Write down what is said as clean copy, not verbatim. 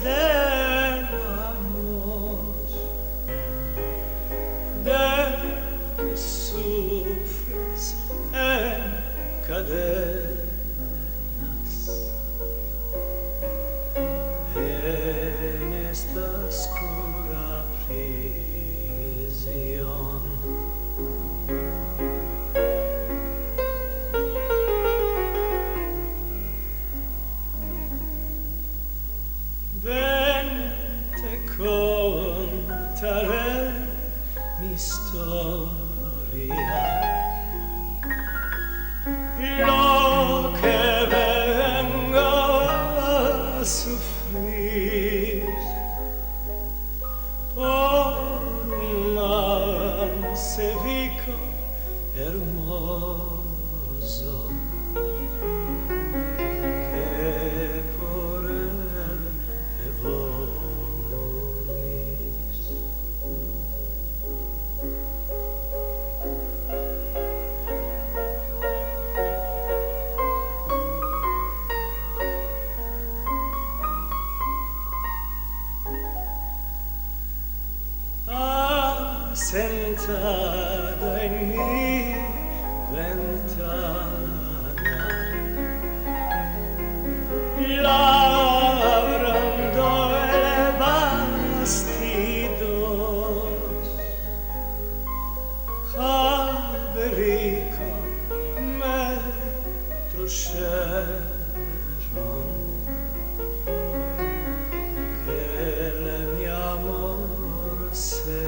del amor, de que sufres en cadenas, en esta oscura prisión. Ven, te contaré mi historia, lo que vengo a sufrir por un mancebico hermoso que por él me volvís. Sentada en mi ventana, labrando el bastidor, Alberico me trujeron que el mi amor se